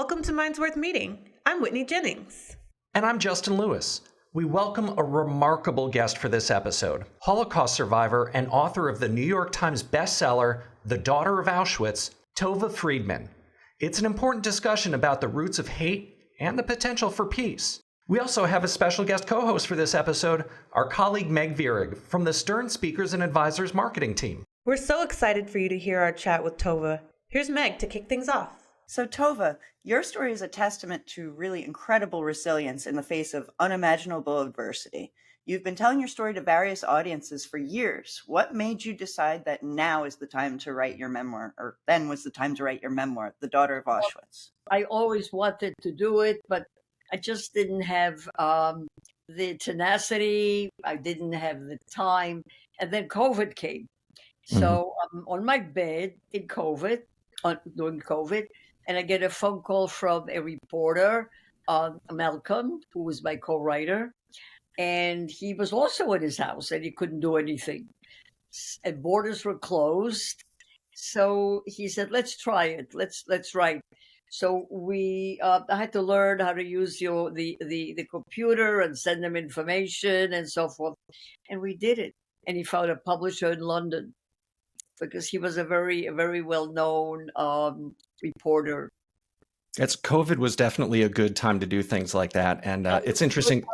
Welcome to Minds Worth Meeting. I'm Whitney Jennings. And I'm Justin Lewis. We welcome a remarkable guest for this episode, Holocaust survivor and author of the New York Times bestseller, The Daughter of Auschwitz, Tova Friedman. It's an important discussion about the roots of hate and the potential for peace. We also have a special guest co-host for this episode, our colleague Meg Virag from the Stern Speakers and Advisors marketing team. We're so excited for you to hear our chat with Tova. Here's Meg to kick things off. So Tova, your story is a testament to really incredible resilience in the face of unimaginable adversity. You've been telling your story to various audiences for years. What made you decide that now is the time to write your memoir, or then was the time to write your memoir, The Daughter of Auschwitz? I always wanted to do it, but I just didn't have the tenacity. I didn't have the time. And then COVID came. So I'm on my bed in COVID, during COVID, and I get a phone call from a reporter, Malcolm, who was my co-writer. And he was also in his house and he couldn't do anything. And borders were closed. So he said, let's try it. Let's write. So I had to learn how to use the computer and send them information and so forth. And we did it. And he found a publisher in London because he was a very well-known reporter. COVID was definitely a good time to do things like that. And it's interesting.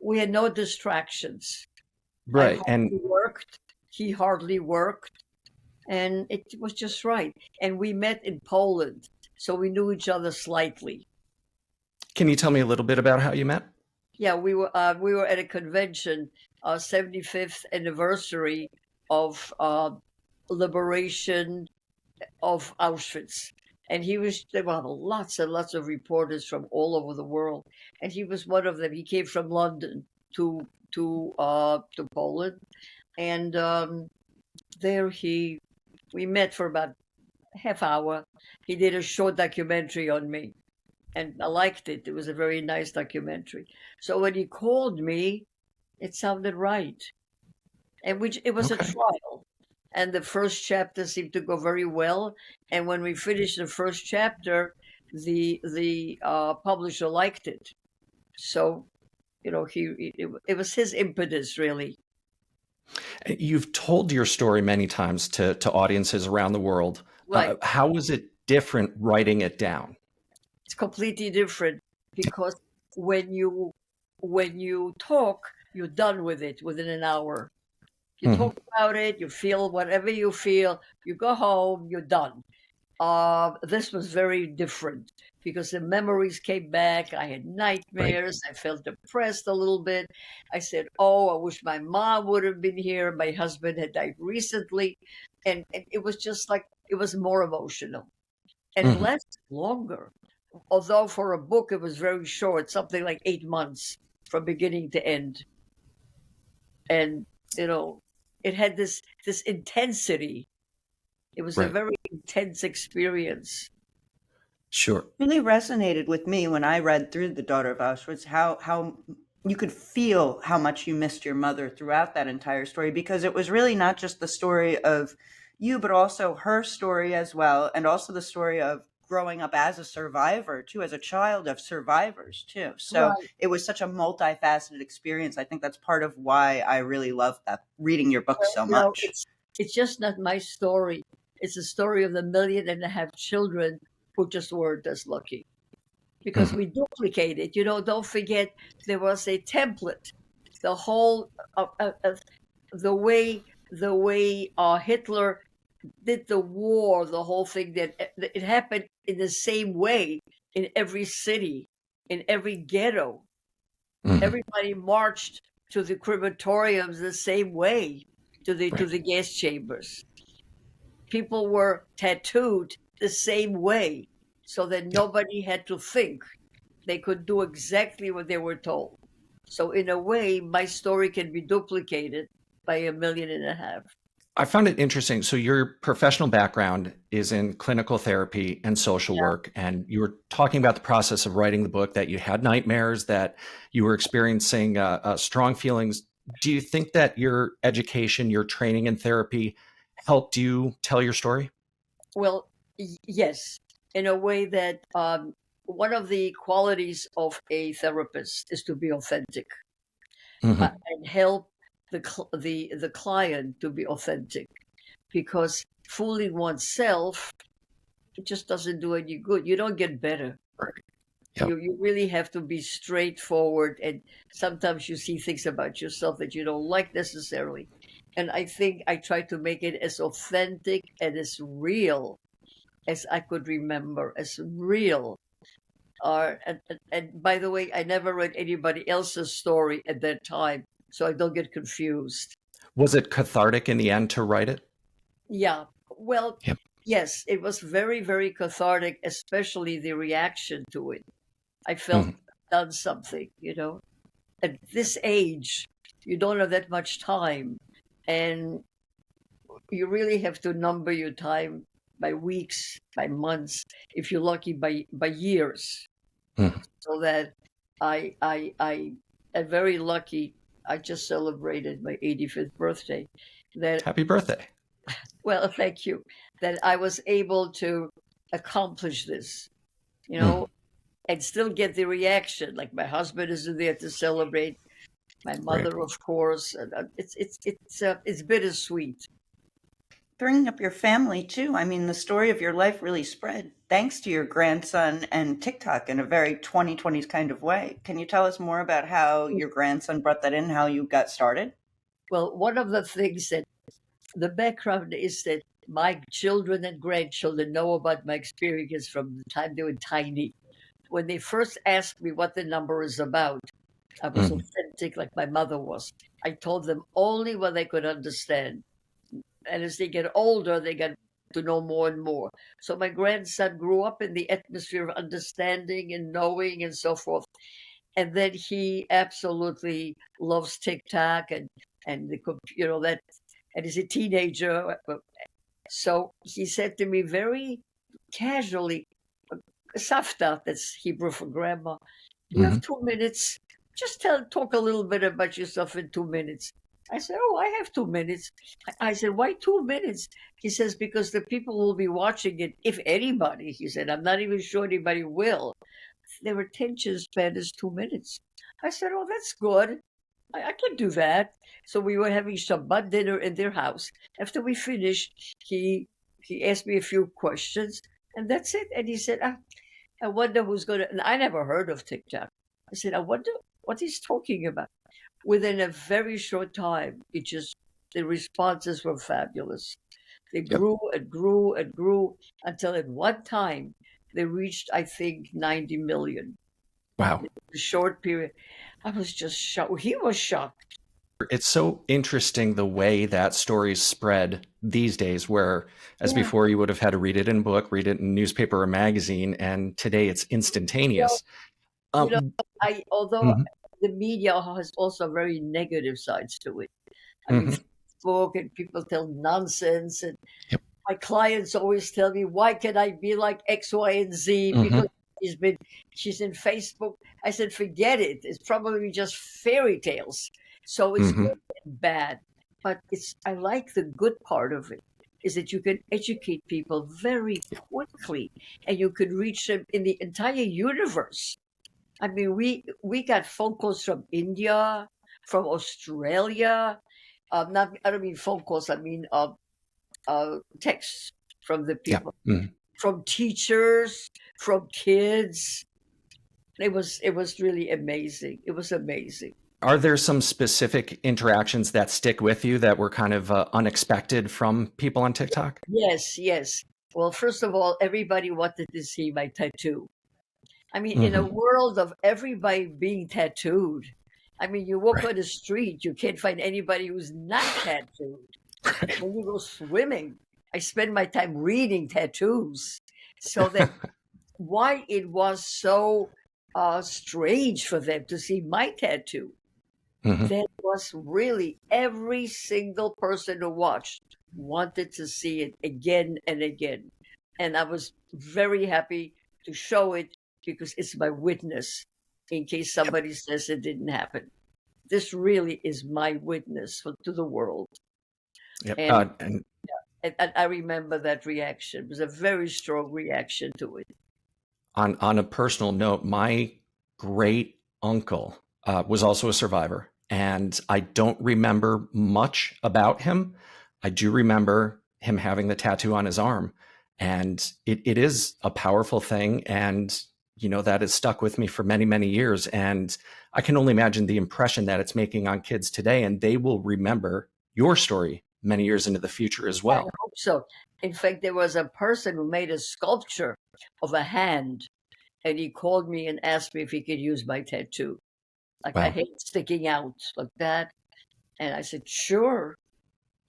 We had no distractions. Right. He hardly worked. And it was just right. And we met in Poland. So we knew each other slightly. Can you tell me a little bit about how you met? Yeah, we were at a convention, 75th anniversary of liberation of Auschwitz. And there were lots and lots of reporters from all over the world. And he was one of them. He came from London to Poland. And there we met for about a half hour. He did a short documentary on me. And I liked it. It was a very nice documentary. So when he called me, it sounded right. And it was a trial. And the first chapter seemed to go very well. And when we finished the first chapter, the publisher liked it. So, it was his impetus, really. You've told your story many times to audiences around the world. Right. How was it different writing it down? It's completely different because when you talk, you're done with it within an hour. You talk about it, you feel whatever you feel, you go home, you're done. This was very different because the memories came back. I had nightmares. Right. I felt depressed a little bit. I said, I wish my mom would have been here. My husband had died recently. And it was just like, it was more emotional. And it lasted longer. Although for a book, it was very short, something like 8 months from beginning to end. And, it had this intensity. It was a very intense experience. Sure. It really resonated with me when I read through The Daughter of Auschwitz, how you could feel how much you missed your mother throughout that entire story, because it was really not just the story of you, but also her story as well, and also the story of growing up as a survivor too, as a child of survivors too. So It was such a multifaceted experience. I think that's part of why I really love reading your book so much. It's just not my story. It's the story of the 1.5 million children who just weren't as lucky. Because we duplicate it. Don't forget there was a template. The whole the way Hitler did the war, the whole thing, that it happened in the same way in every city, in every ghetto. Everybody marched to the crematoriums the same way, to the gas chambers. People were tattooed the same way, so that nobody had to think. They could do exactly what they were told. So in a way, my story can be duplicated by 1.5 million. I found it interesting. So your professional background is in clinical therapy and social work. And you were talking about the process of writing the book, that you had nightmares, that you were experiencing strong feelings. Do you think that your education, your training in therapy helped you tell your story? Well, yes, in a way that one of the qualities of a therapist is to be authentic, Mhm. and help the client to be authentic, because fooling oneself, it just doesn't do any good. You don't get better. Right. Yep. You really have to be straightforward, and sometimes you see things about yourself that you don't like necessarily. And I think I try to make it as authentic and as real as I could remember, as real. And by the way, I never read anybody else's story at that time, so I don't get confused. Was it cathartic in the end to write it? Yeah, well, Yep. yes, it was very, very cathartic, especially the reaction to it. I felt I've done something, At this age, you don't have that much time, and you really have to number your time by weeks, by months, if you're lucky, by years. Mhm. So that I am very lucky. I just celebrated my 85th birthday. That Happy birthday. Well, thank you. That I was able to accomplish this, and still get the reaction. Like my husband isn't there to celebrate. My mother, of course. And it's bittersweet. Bringing up your family too. I mean, the story of your life really spread thanks to your grandson and TikTok in a very 2020s kind of way. Can you tell us more about how your grandson brought that in, how you got started? Well, one of the things that the background is that my children and grandchildren know about my experience from the time they were tiny. When they first asked me what the number is about, I was authentic like my mother was. I told them only what they could understand. And as they get older, they get to know more and more. So my grandson grew up in the atmosphere of understanding and knowing and so forth. And then he absolutely loves TikTok and the that, and he's a teenager. So he said to me very casually, Safta, that's Hebrew for grandma, do you have 2 minutes? Just talk a little bit about yourself in 2 minutes. I said, oh, I have 2 minutes. I said, why 2 minutes? He says, because the people will be watching it, if anybody. He said, I'm not even sure anybody will. Their attention span is 2 minutes. I said, oh, that's good. I can do that. So we were having Shabbat dinner in their house. After we finished, he asked me a few questions, and that's it. And he said, I wonder who's going to... And I never heard of TikTok. I said, I wonder what he's talking about. Within a very short time, the responses were fabulous. They grew and grew and grew until at one time they reached, I think, 90 million. Wow. In a short period. I was just shocked. He was shocked. It's so interesting the way that stories spread these days, where as before you would have had to read it in book, read it in newspaper or magazine, and today it's instantaneous. Although the media has also very negative sides to it. I mean, Facebook, and people tell nonsense, and my clients always tell me, why can I be like X, Y, and Z? Because she's in Facebook. I said, forget it. It's probably just fairy tales. So it's good and bad. But I like the good part of it, is that you can educate people very quickly, and you can reach them in the entire universe. I mean, we got phone calls from India, from Australia. I don't mean phone calls. I mean texts from the people, from teachers, from kids. It was really amazing. It was amazing. Are there some specific interactions that stick with you that were kind of unexpected from people on TikTok? Yes. Well, first of all, everybody wanted to see my tattoo. I mean, in a world of everybody being tattooed, I mean, you walk on the street, you can't find anybody who's not tattooed. When you go swimming, I spend my time reading tattoos. So that why it was so strange for them to see my tattoo. That was really every single person who watched wanted to see it again and again. And I was very happy to show it, because it's my witness in case somebody says it didn't happen. This really is my witness to the world. And I remember that reaction. It was a very strong reaction to it. On a personal note, my great uncle was also a survivor, and I don't remember much about him. I do remember him having the tattoo on his arm, and it is a powerful thing, and that has stuck with me for many, many years. And I can only imagine the impression that it's making on kids today, and they will remember your story many years into the future as I well. hope so. In fact, there was a person who made a sculpture of a hand, and he called me and asked me if he could use my tattoo, like a Wow. hand sticking out like that. And I said, sure.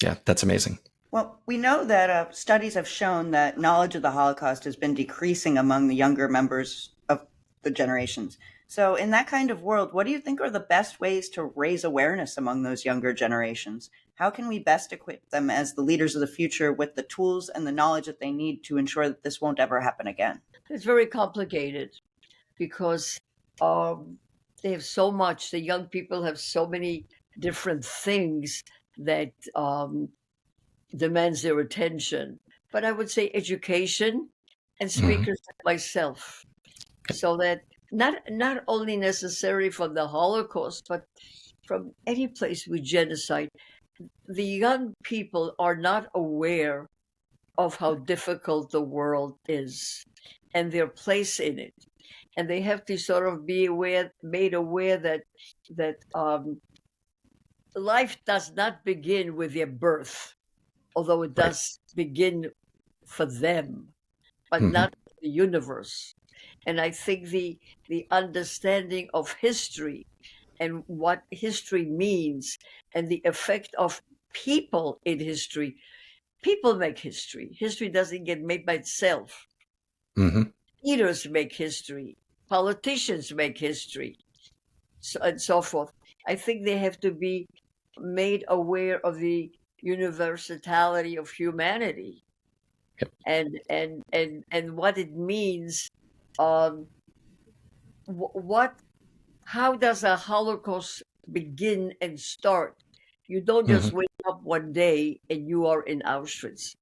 Yeah, that's amazing. Well, we know that studies have shown that knowledge of the Holocaust has been decreasing among the younger members of the generations. So, in that kind of world, what do you think are the best ways to raise awareness among those younger generations? How can we best equip them as the leaders of the future with the tools and the knowledge that they need to ensure that this won't ever happen again? It's very complicated because they have so much, the young people have so many different things that demands their attention. But I would say education and speakers like myself, so that not only necessary from the Holocaust, but from any place with genocide, the young people are not aware of how difficult the world is and their place in it. And they have to sort of be made aware that life does not begin with their birth, although it does begin for them, but not the universe. And I think the understanding of history and what history means and the effect of people in history. People make history. History doesn't get made by itself. Leaders make history. Politicians make history, and so forth. I think they have to be made aware of the universality of humanity, and what it means. How does a Holocaust begin and start? You don't just wake up one day and you are in Auschwitz.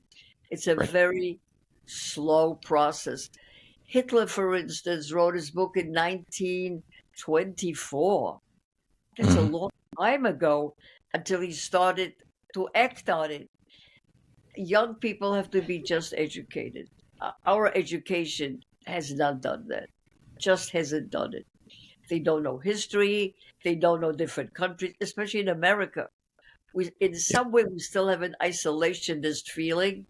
It's a very slow process. Hitler, for instance, wrote his book in 1924. That's a long time ago until he started to act on it. Young people have to be just educated. Our education has not done that, just hasn't done it. They don't know history. They don't know different countries, especially in America. In some way, we still have an isolationist feeling.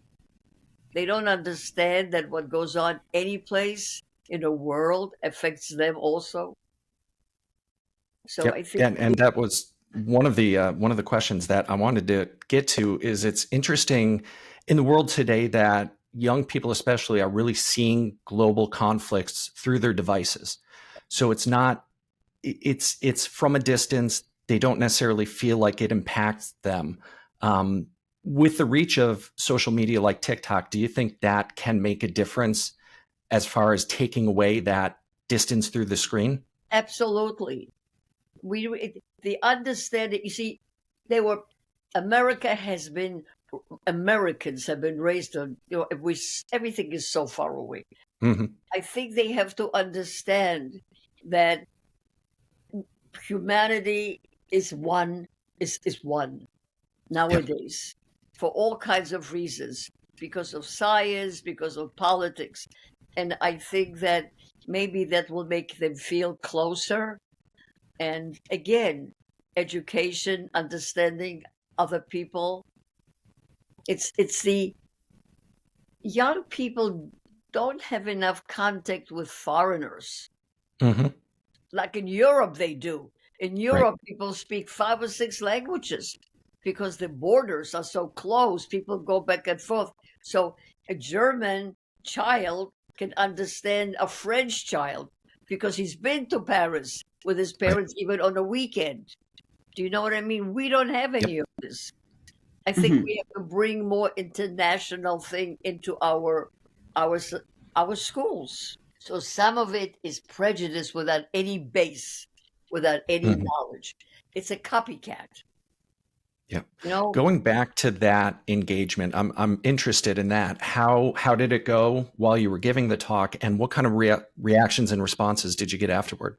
They don't understand that what goes on any place in the world affects them also. So I think, and that was one of the questions that I wanted to get to. Is it's interesting in the world today that young people, especially, are really seeing global conflicts through their devices. So it's from a distance. They don't necessarily feel like it impacts them. With the reach of social media like TikTok, do you think that can make a difference as far as taking away that distance through the screen? absolutely. The understanding, you see, Americans have been raised on, everything is so far away. I think they have to understand that humanity is one nowadays, for all kinds of reasons, because of science, because of politics. And I think that maybe that will make them feel closer. And again, education, understanding other people. It's the young people don't have enough contact with foreigners. Like in Europe, they do. In Europe, people speak 5 or 6 languages because the borders are so close. People go back and forth. So a German child can understand a French child because he's been to Paris with his parents even on a weekend. Do you know what I mean? We don't have any of this. I think we have to bring more international thing into our schools. So some of it is prejudice without any base, without any knowledge. It's a copycat. Yeah. You know, Going back to that engagement, I'm interested in that. How did it go while you were giving the talk, and what kind of reactions and responses did you get afterward?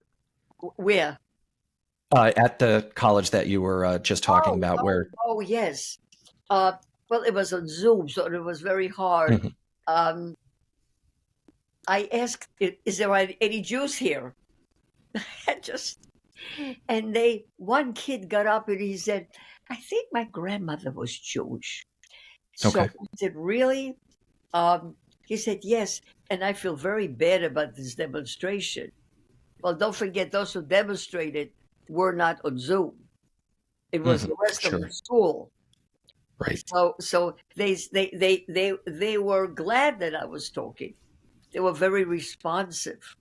where? At the college that you were just talking about, where Oh, yes. Uh, well, it was on Zoom, so it was very hard. Mhm. Um, I asked, "Is there any Jews here?" And just and one kid got up and he said, "I think my grandmother was Jewish." So Okay. I said, "Really?" He said, "Yes." And I feel very bad about this demonstration. Well, don't forget, those who demonstrated were not on Zoom. It was the rest of the Sure. school. Right. So they were glad that I was talking. They were very responsive.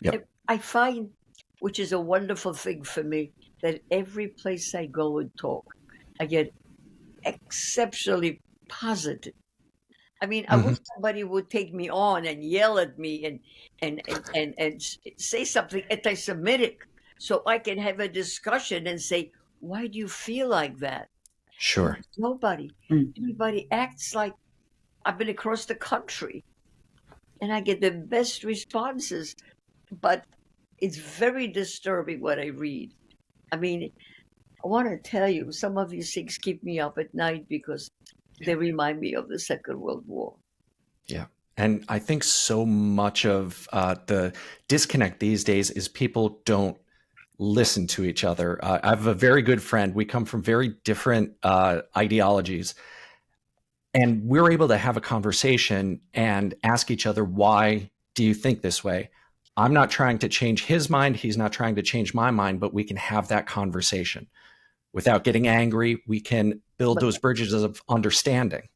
Yep. And I find, which is a wonderful thing for me, that every place I go and talk, I get exceptionally positive. I mean, I wish somebody would take me on and yell at me and say something anti-Semitic, so I can have a discussion and say, "Why do you feel like that?" Sure. Nobody. Mm. Everybody acts like I've been across the country, and I get the best responses. But it's very disturbing what I read. I mean, I want to tell you, some of these things keep me up at night because they remind me of the Second World War. Yeah. And I think so much of the disconnect these days is people don't listen to each other. I have a very good friend. We come from very different ideologies, and we're able to have a conversation and ask each other, why do you think this way? I'm not trying to change his mind. He's not trying to change my mind, but we can have that conversation without getting angry. We can build But those bridges of understanding.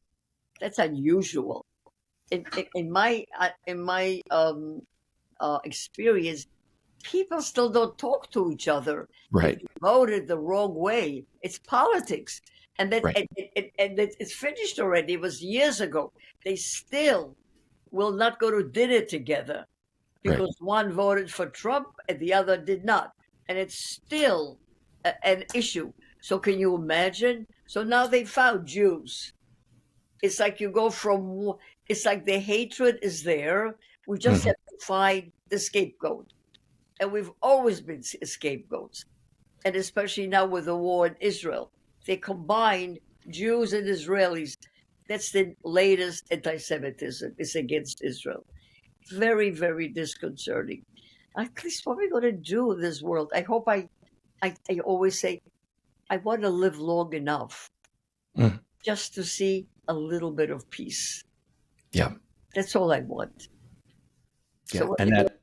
that's unusual. In my experience, people still don't talk to each other. If Right. you voted the wrong way, it's politics, and that Right. and it's finished already. It was years ago. They still will not go to dinner together Right. because one voted for Trump and the other did not, and it's still an issue. So can you imagine? So now they found Jews. It's like you go from. It's like the hatred is there. We just have to find the scapegoat. And we've always been scapegoats. And especially now with the war in Israel, they combined Jews and Israelis. That's the latest anti-Semitism. It's against Israel. Very, very disconcerting. At least what are we going to do in this world? I hope I always say, I want to live long enough Mm. just to see a little bit of peace. Yeah. That's all I want. Yeah. So And that,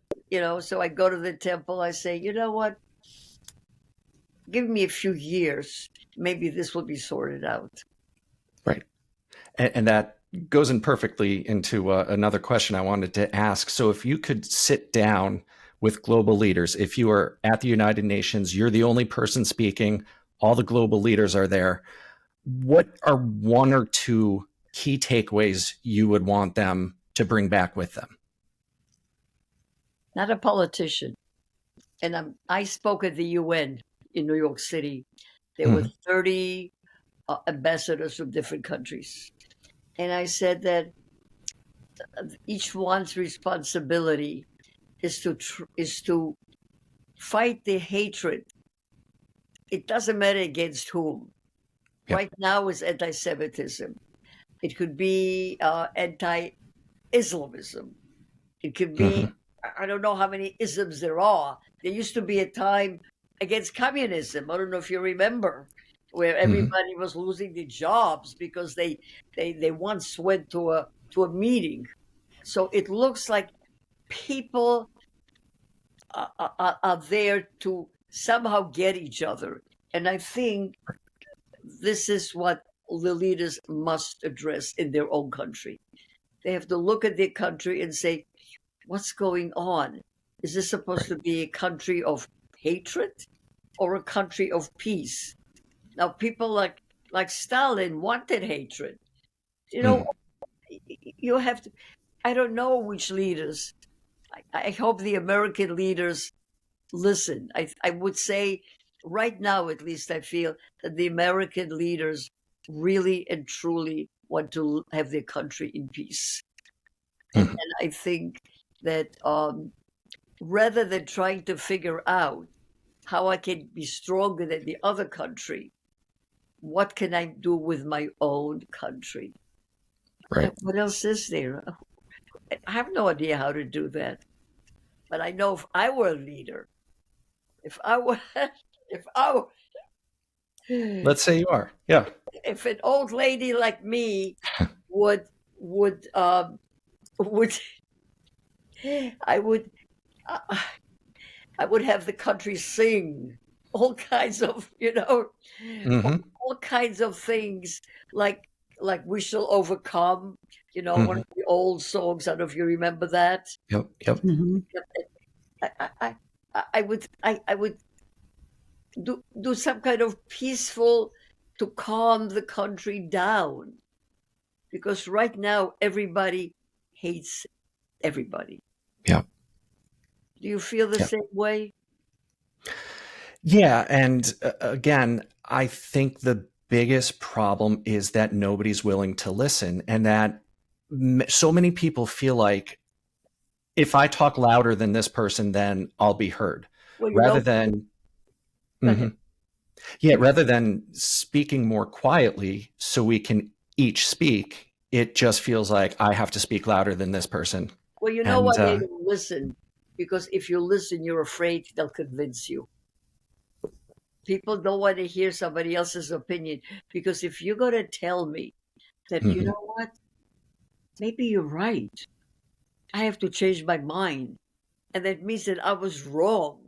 so I go to the temple. I say, you know what? Give me a few years. Maybe this will be sorted out. right. And that goes in perfectly into another question I wanted to ask. So if you could sit down with global leaders, if you are at the United Nations, you're the only person speaking, all the global leaders are there. What are one or two key takeaways you would want them to bring back with them? Not a politician. And I spoke at the UN in New York City. There were 30 ambassadors from different countries. And I said that each one's responsibility is to fight the hatred. It doesn't matter against whom. Yeah. Right now is anti-Semitism. It could be anti-Islamism. It could be, I don't know how many isms there are. There used to be a time against communism. I don't know if you remember, where everybody was losing their jobs because they once went to a meeting. So it looks like people are there to somehow get each other. And I think this is what the leaders must address in their own country. They have to look at their country and say, what's going on? Is this supposed to be a country of hatred or a country of peace? Now, people like Stalin wanted hatred. You know, you have to, I don't know which leaders. I hope the American leaders listen. I would say right now, at least, I feel that the American leaders really and truly want to have their country in peace. And I think that rather than trying to figure out how I can be stronger than the other country, what can I do with my own country? Right. What else is there? I have no idea how to do that. But I know if I were a leader, if I were, Let's say you are. Yeah. if an old lady like me would I would uh, I would have the country sing all kinds of Hmm. all kinds of things like we shall overcome, one of the old songs. I don't know if you remember that. Yep. Yep. I would do some kind of peaceful to calm the country down, because right now everybody hates everybody. Yeah. Do you feel the same way? Yeah. And again, I think the biggest problem is that nobody's willing to listen, and that so many people feel like if I talk louder than this person, then I'll be heard, Well, rather than Go ahead. rather than speaking more quietly so we can each speak. It just feels like I have to speak louder than this person. Well, you know And, why they don't listen? Because if you listen, you're afraid they'll convince you. People don't want to hear somebody else's opinion, because if you're going to tell me that, you Mhm. know what, maybe you're right, I have to change my mind, and that means that I was wrong,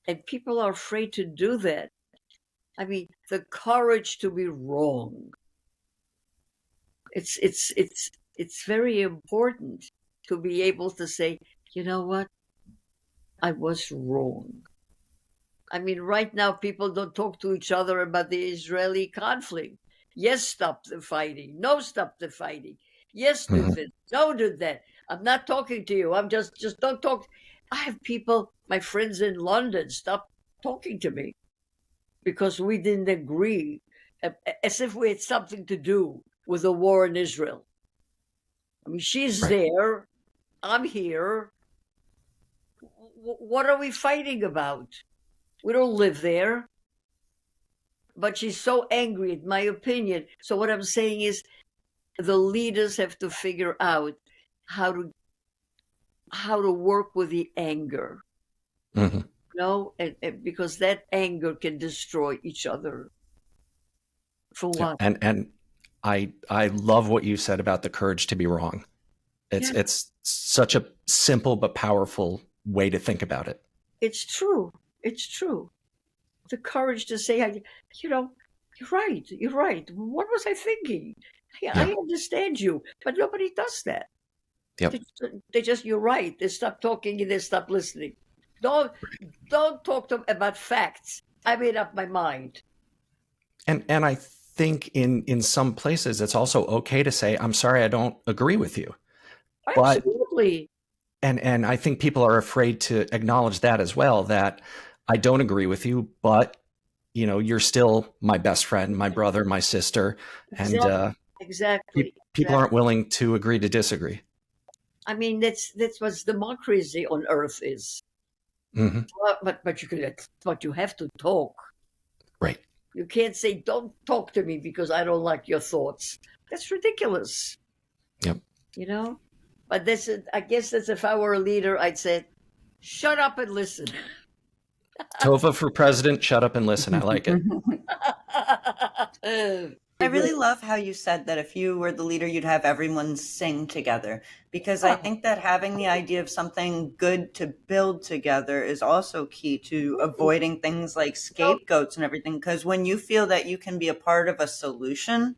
and people are afraid to do that. I mean, the courage to be wrong. It's very important to be able to say, you know what, I was wrong. I mean, right now, people don't talk to each other about the Israeli conflict. Yes, stop the fighting. No, stop the fighting. Yes, do Mhm. this. No, do that. I'm not talking to you. I'm just don't talk. I have people, my friends in London, stop talking to me because we didn't agree, as if we had something to do with the war in Israel. I mean, she's Right. there. I'm here. What are we fighting about? We don't live there. But she's so angry, in my opinion. So what I'm saying is, the leaders have to figure out how to work with the anger, Mhm. and because that anger can destroy each other. For Yeah. what? And I love what you said about the courage to be wrong. Yeah. It's such a simple but powerful way to think about it. It's true. It's true. The courage to say, you're right. You're right. What was I thinking? I understand you, but nobody does that. Yep. They just, you're right. They stop talking and they stop listening. Don't talk to them about facts. I made up my mind. And I think in some places it's also okay to say, I'm sorry, I don't agree with you. But Absolutely. and I think people are afraid to acknowledge that as well, that I don't agree with you, but you're still my best friend, my brother, my sister, and Exactly. people aren't willing to agree to disagree. I mean, that's what democracy on earth is. Hmm. But you have to talk. Right. You can't say, don't talk to me because I don't like your thoughts. That's ridiculous. Yep. But I guess that's, if I were a leader, I'd say, shut up and listen. Tova for president, shut up and listen. I like it. I really love how you said that if you were the leader, you'd have everyone sing together, because I think that having the idea of something good to build together is also key to avoiding things like scapegoats and everything. Because when you feel that you can be a part of a solution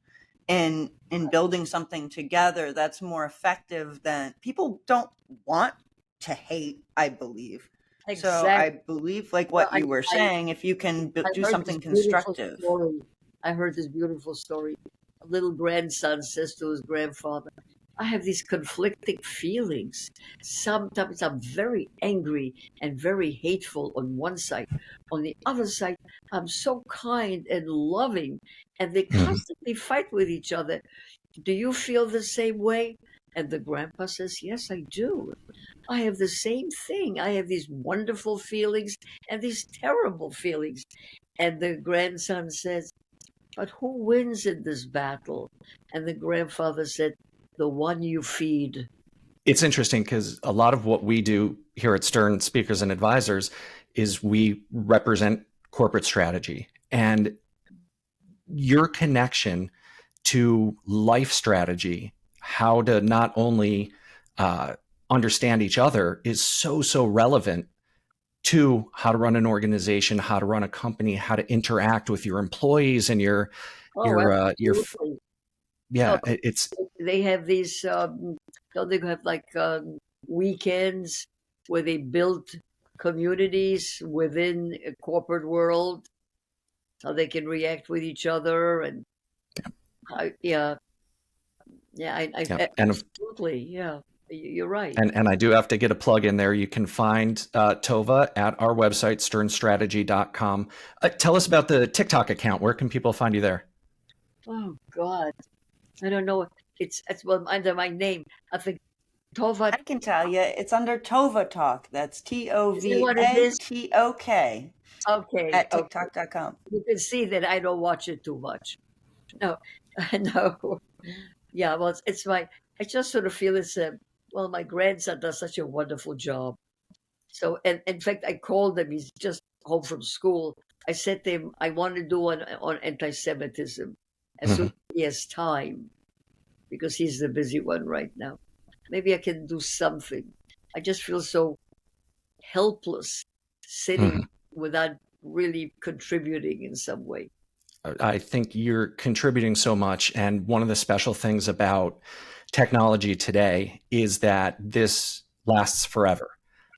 in building something together, that's more effective. Than people don't want to hate, I believe. So I believe, like what you were saying, if you can do something constructive. I heard this beautiful story. A little grandson says to his grandfather, I have these conflicting feelings. Sometimes I'm very angry and very hateful on one side. On the other side, I'm so kind and loving, and they Mhm. constantly fight with each other. Do you feel the same way? And the grandpa says, yes, I do. I have the same thing. I have these wonderful feelings and these terrible feelings. And the grandson says, but who wins in this battle? And the grandfather said, the one you feed. It's interesting because a lot of what we do here at Stern Speakers and Advisors is we represent corporate strategy, and your connection to life strategy, how to not only understand each other, is so relevant to how to run an organization, how to run a company, how to interact with your employees and Oh, your absolutely. No, yeah. It's they have these, don't they have like weekends where they build communities within a corporate world, how they can react with each other. And yeah, yeah, yeah, and absolutely, yeah, you're right. And I do have to get a plug in there. You can find Tova at our website, sternstrategy.com. Tell us about the TikTok account. Where can people find you there? Oh God, I don't know. It's well under my name. I think Tova. I can tell you, it's under Tova Talk. That's Is that what it is? TOVATOK Okay, at okay. TikTok.com. You can see that I don't watch it too much. No, no. Yeah, well, it's my. I just sort of feel it's well, my grandson does such a wonderful job. So, and in fact, I called him. He's just home from school. I said to him, I want to do one on anti-Semitism as soon Mhm. as he has time, because he's the busy one right now. Maybe I can do something. I just feel so helpless sitting Mhm. without really contributing in some way. I think you're contributing so much. And one of the special things about technology today is that this lasts forever.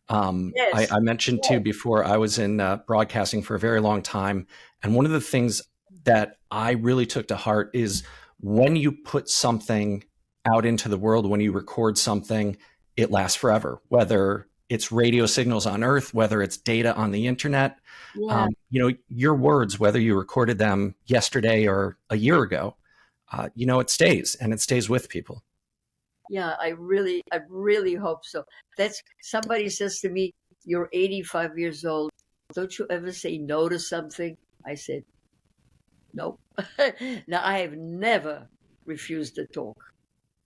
Yes. I mentioned too before, I was in broadcasting for a very long time. And one of the things that I really took to heart is when you put something out into the world, when you record something, it lasts forever, whether it's radio signals on Earth, whether it's data on the internet. Yeah. Your words, whether you recorded them yesterday or a year ago, it stays, and it stays with people. Yeah, I really hope so. That's somebody says to me, "You're 85 years old. Don't you ever say no to something?" I said, "Nope." Now I have never refused to talk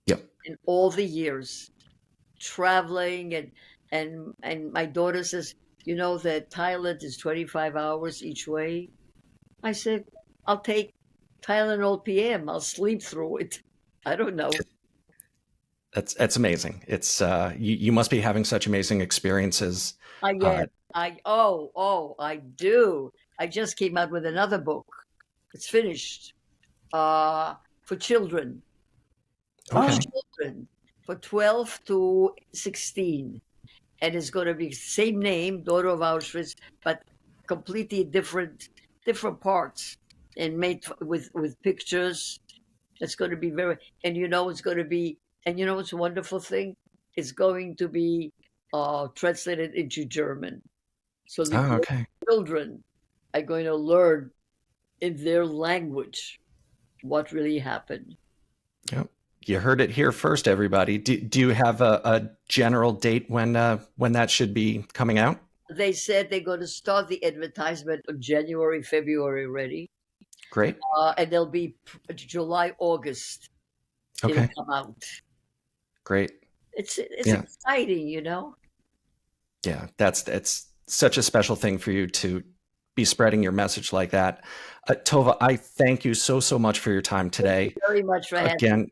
Yep. in all the years traveling, and my daughter says, "You know that Thailand is 25 hours each way." I said, "I'll take Tylenol PM. I'll sleep through it." I don't know. That's amazing. It's you must be having such amazing experiences. I am. I do. I just came out with another book. It's finished. For children. For Okay. children. For 12 to 16. And it's going to be same name, Daughter of Auschwitz, but completely different parts, and made with pictures. It's going to be it's going to be, and it's a wonderful thing. It's going to be translated into German. So the Okay. children are going to learn in their language what really happened. Yep. You heard it here first, everybody. Do you have a general date when that should be coming out? They said they're going to start the advertisement on January, February already, Great. and they'll be July, August. It'll Okay. come out. Great. It's Yeah. exciting, Yeah. That's such a special thing for you to be spreading your message like that. Tova, I thank you so much for your time today. Very much for having. Again,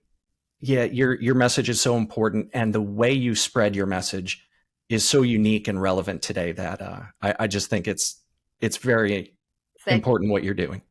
yeah, your message is so important, and the way you spread your message is so unique and relevant today that I just think it's very Thank important what you're doing.